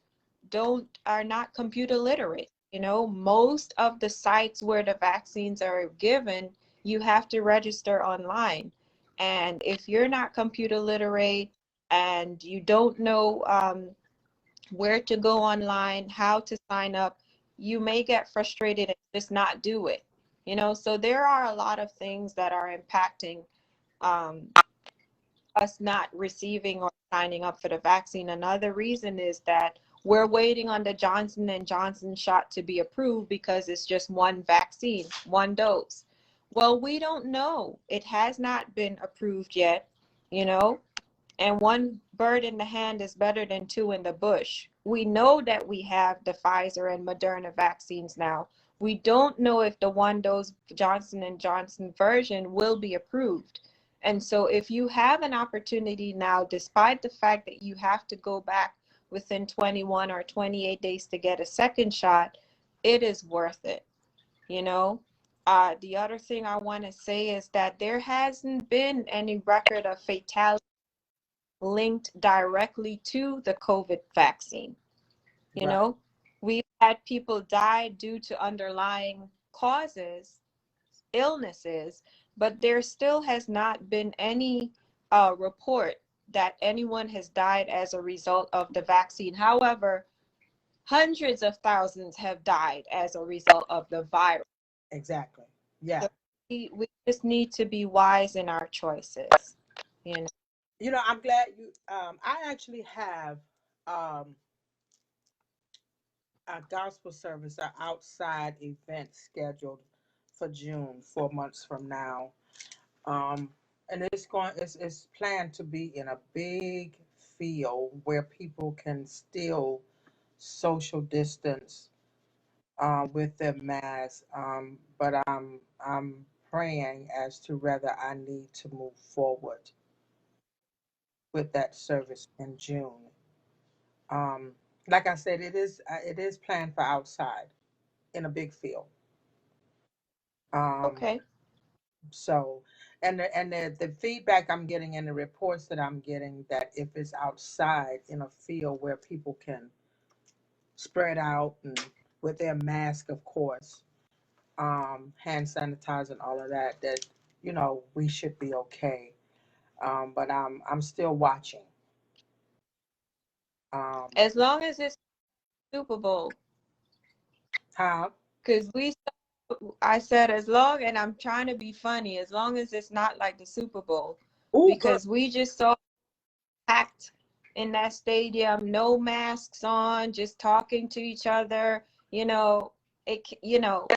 are not computer literate. Most of the sites where the vaccines are given, you have to register online. And if you're not computer literate and you don't know where to go online, how to sign up, you may get frustrated and just not do it. So there are a lot of things that are impacting um, us not receiving or signing up for the vaccine. Another reason is that we're waiting on the Johnson and Johnson shot to be approved because it's just one vaccine, one dose. Well, we don't know. It has not been approved yet, you know, and one bird in the hand is better than two in the bush. We know that we have the Pfizer and Moderna vaccines now. We don't know if the one dose Johnson and Johnson version will be approved. And so if you have an opportunity now, despite the fact that you have to go back within 21 or 28 days to get a second shot, it is worth it, you know? The other thing I want to say is that there hasn't been any record of fatality linked directly to the COVID vaccine. You Right. know, we've had people die due to underlying causes, illnesses, but there still has not been any report that anyone has died as a result of the vaccine. However, hundreds of thousands have died as a result of the virus. Exactly. Yeah. So we just need to be wise in our choices. You know? I'm glad you. I actually have um, a gospel service, an outside event scheduled for June, 4 months from now. Um, and it's planned to be in a big field where people can still social distance with their mask. But I'm praying as to whether I need to move forward with that service in June. Um, like I said, it is planned for outside in a big field. Um, Okay. so, and the feedback I'm getting and the reports that I'm getting, that if it's outside in a field where people can spread out and with their mask, of course, hand sanitizer and all of that, that we should be okay. But I'm still watching. Um, As long as it's Super Bowl, how? because I said as long, and I'm trying to be funny, as long as it's not like the Super Bowl, Oh, girl. because we just saw packed in that stadium, no masks on, just talking to each other.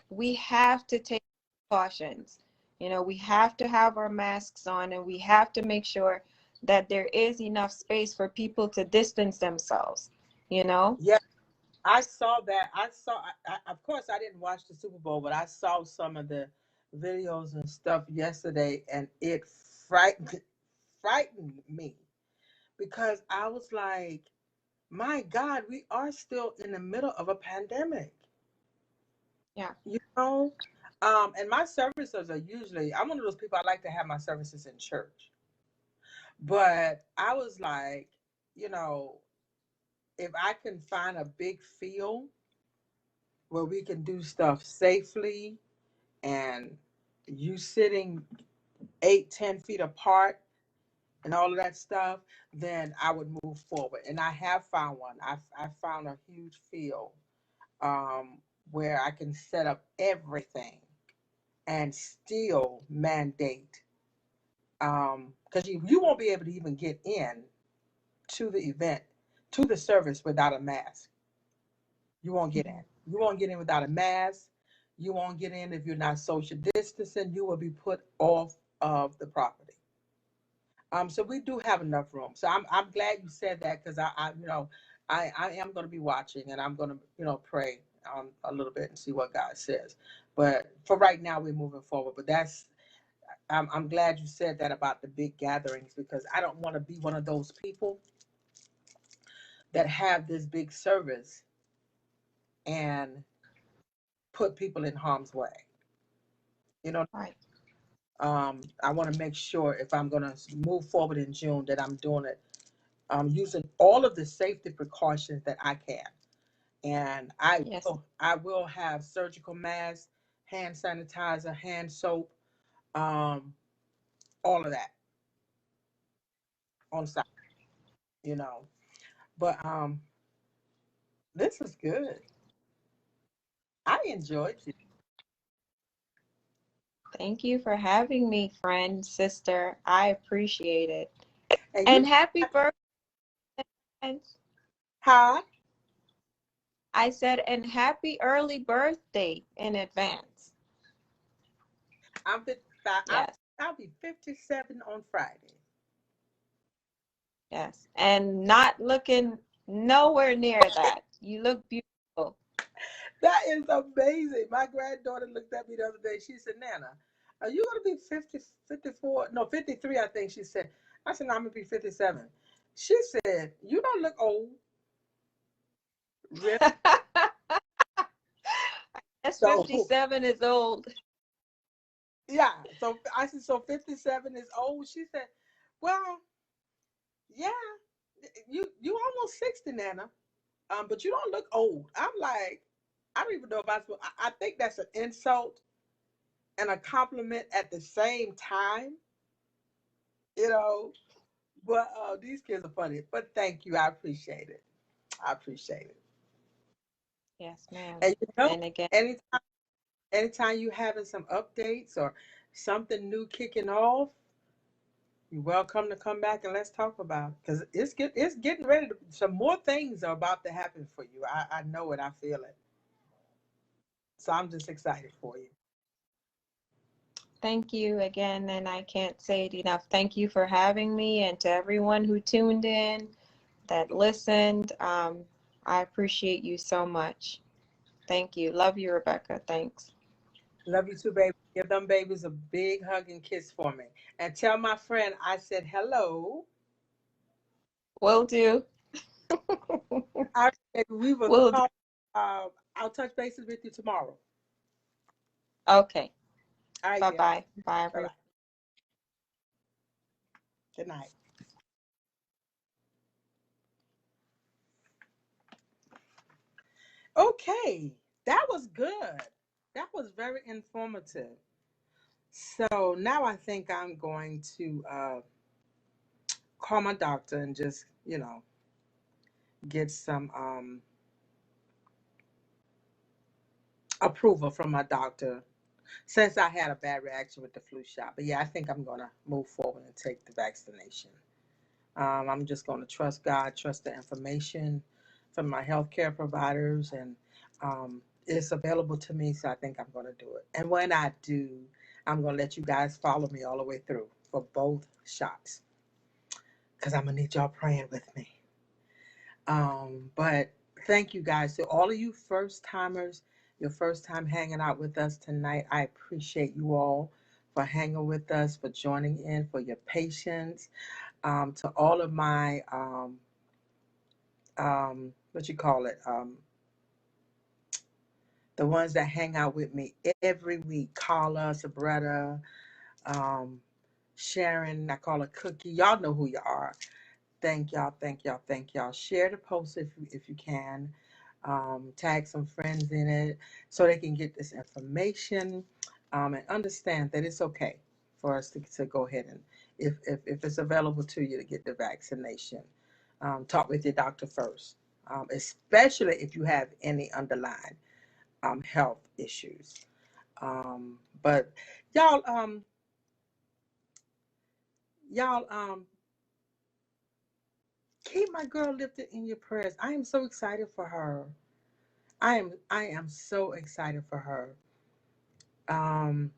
We have to take precautions. We have to have our masks on, and we have to make sure that there is enough space for people to distance themselves, you know? Yeah, I saw that. Of course, I didn't watch the Super Bowl, but I saw some of the videos and stuff yesterday, and it frightened me because I was like, my God, we are still in the middle of a pandemic. Yeah. You know, and my services are usually, I'm one of those people, I like to have my services in church, but I was like, you know, if I can find a big field where we can do stuff safely and you sitting 8, 10 feet apart and all of that stuff, then I would move forward. And I have found one. I found a huge field um, where I can set up everything and still mandate, because you won't be able to even get in to the event, to the service without a mask. You won't get in. You won't get in without a mask. You won't get in if you're not social distancing. You will be put off of the property. So we do have enough room. So I'm glad you said that, because I am going to be watching, and I'm going to pray a little bit and see what God says. But for right now, we're moving forward. But I'm glad you said that about the big gatherings, because I don't want to be one of those people that have this big service and put people in harm's way. You know, Right. I want to make sure if I'm going to move forward in June that I'm doing it using all of the safety precautions that I can. And Yes. I will have surgical masks, hand sanitizer, hand soap, um, all of that on site. You know, but this is good. I enjoyed you. Thank you for having me, friend, sister. I appreciate it. And And happy birthday. hi, I said, and happy early birthday in advance. I'm 55. Yes, I'll be 57 on Friday. yes. And not looking nowhere near that. You look beautiful. That is amazing. My granddaughter looked at me the other day. She said, Nana, are you going to be 50, 54? No, 53, I think she said. I said, no, I'm going to be 57. She said, you don't look old. Really? That's So, 57 is old. yeah. So I said, so 57 is old? She said, well, yeah, you almost 60, Nana. But you don't look old. I'm like, I don't even know if I think that's an insult. and a compliment at the same time, you know. But these kids are funny. But thank you. I appreciate it. I appreciate it. Yes, ma'am. And you know, And again, anytime you having some updates or something new kicking off, you're welcome to come back and let's talk about it. Because it's getting ready to, some more things are about to happen for you. I know it, I feel it. So I'm just excited for you. thank you again, and I can't say it enough. Thank you for having me, and to everyone who tuned in, that listened. I appreciate you so much. Thank you. Love you, Rebecca. Thanks. Love you too, baby. Give them babies a big hug and kiss for me. And tell my friend I said hello. Will do. All right, baby, we will Will do. talk. I'll touch bases with you tomorrow. Okay. All right, dear. Bye-bye. Bye, Bye bye. everyone. Good night. Okay, that was good. That was very informative. So now I think I'm going to call my doctor and just, get some approval from my doctor since I had a bad reaction with the flu shot. But yeah, I think I'm going to move forward and take the vaccination. I'm just going to trust God, trust the information from my healthcare providers, and it's available to me, so I think I'm going to do it. And when I do, I'm going to let you guys follow me all the way through for both shots because I'm going to need y'all praying with me. But thank you guys. To all of you first timers, your first time hanging out with us tonight, I appreciate you all for hanging with us, for joining in, for your patience. To all of my what you call it, the ones that hang out with me every week, Carla, Sabretta, um, Sharon, I call her Cookie. Y'all know who you are. Thank y'all, thank y'all, thank y'all. Share the post if you can. Tag some friends in it so they can get this information, and understand that it's okay for us to go ahead and if it's available to you to get the vaccination, talk with your doctor first, especially if you have any underlying health issues. But y'all, y'all, keep my girl lifted in your prayers. I am so excited for her. I am so excited for her. Um,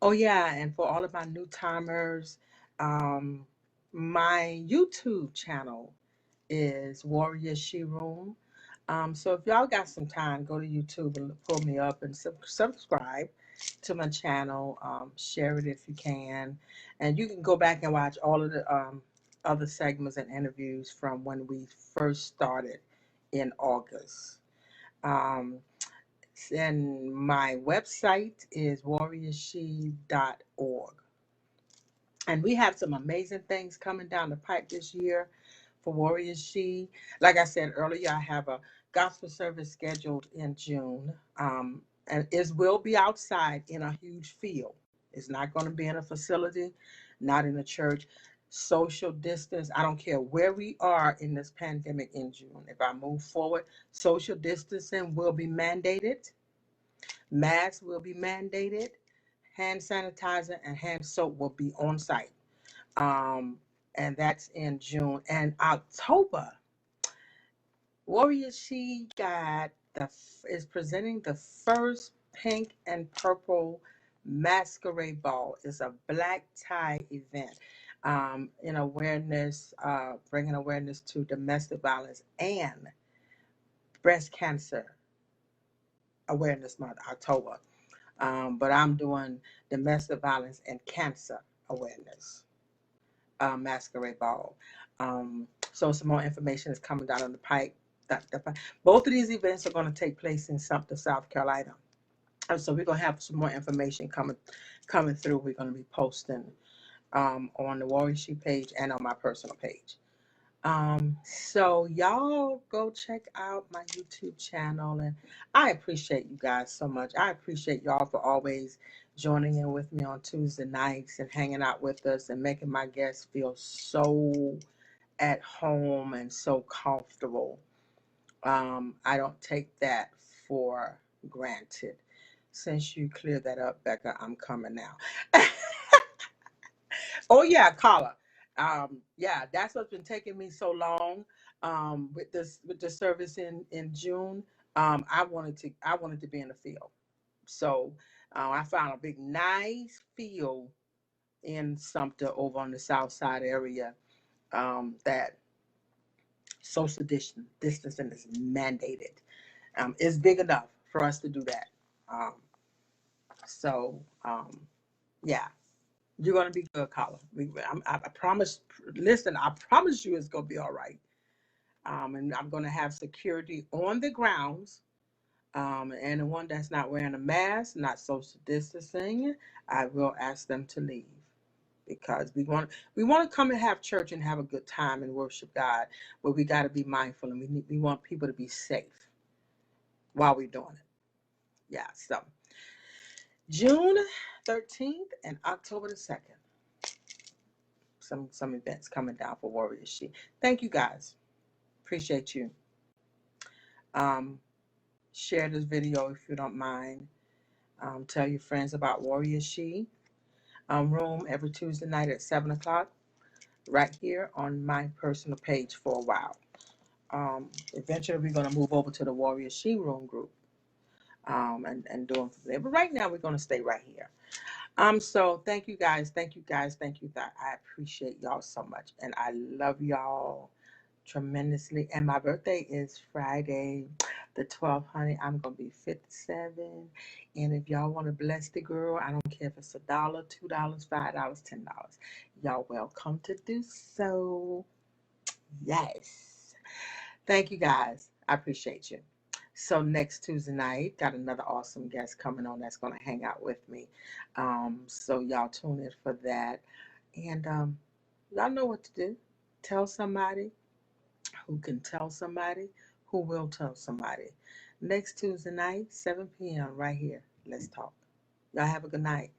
oh yeah, and for all of my new timers, um, my YouTube channel is WarriorShe Room. So if y'all got some time, go to YouTube and pull me up and subscribe to my channel. Share it if you can, and you can go back and watch all of the other segments and interviews from when we first started in August. Um, and my website is warriorshe.org. And we have some amazing things coming down the pipe this year for Warrior She. Like I said earlier, I have a gospel service scheduled in June. And it will be outside in a huge field. It's not going to be in a facility, not in a church. Social distance. I don't care where we are in this pandemic in June. If I move forward, social distancing will be mandated. Masks will be mandated. Hand sanitizer and hand soap will be on site. Um, and that's in June. And October, Warrior She got is presenting the first pink and purple masquerade ball. It's a black tie event. In awareness, bringing awareness to domestic violence and breast cancer awareness month, October. But I'm doing domestic violence and cancer awareness masquerade ball. So some more information is coming down on the pipe. Both of these events are going to take place in Sumter, South Carolina. And so we're going to have some more information coming through. We're going to be posting on the Warrior She page and on my personal page. So y'all go check out my YouTube channel, and I appreciate you guys so much. I appreciate y'all for always joining in with me on Tuesday nights and hanging out with us and making my guests feel so at home and so comfortable. I don't take that for granted. Since you cleared that up, Becca, I'm coming now. Oh yeah, Carla. Yeah, that's what's been taking me so long. With the service in June. I wanted to be in the field. So I found a big nice field in Sumter over on the south side area, that social distancing is mandated. It's big enough for us to do that. Um, so yeah, you're gonna be good, Carla. I promise. Listen, I promise you, it's gonna be all right. And I'm gonna have security on the grounds. And the one that's not wearing a mask, not social distancing, I will ask them to leave, because we want to come and have church and have a good time and worship God, but we got to be mindful, and we want people to be safe while we're doing it. Yeah. So June 13th and October the 2nd, some events coming down for Warrior She. Thank you guys. Appreciate you. Um, Share this video if you don't mind. Tell your friends about Warrior She Room every Tuesday night at 7 o'clock, right here on my personal page for a while. Eventually, we're going to move over to the Warrior She Room group, and do them from there. But right now, we're going to stay right here. So thank you guys. Thank you guys. Thank you. I appreciate y'all so much. And I love y'all tremendously. And my birthday is Friday, the 12th, honey. I'm going to be 57. And if y'all want to bless the girl, I don't care if it's $1, $2, $5, $10. Y'all welcome to do so. Yes. Thank you guys. I appreciate you. So next Tuesday night, got another awesome guest coming on that's going to hang out with me. So y'all tune in for that. And y'all know what to do. Tell somebody who can tell somebody who will tell somebody. Next Tuesday night, 7 p.m. right here. Let's talk. Y'all have a good night.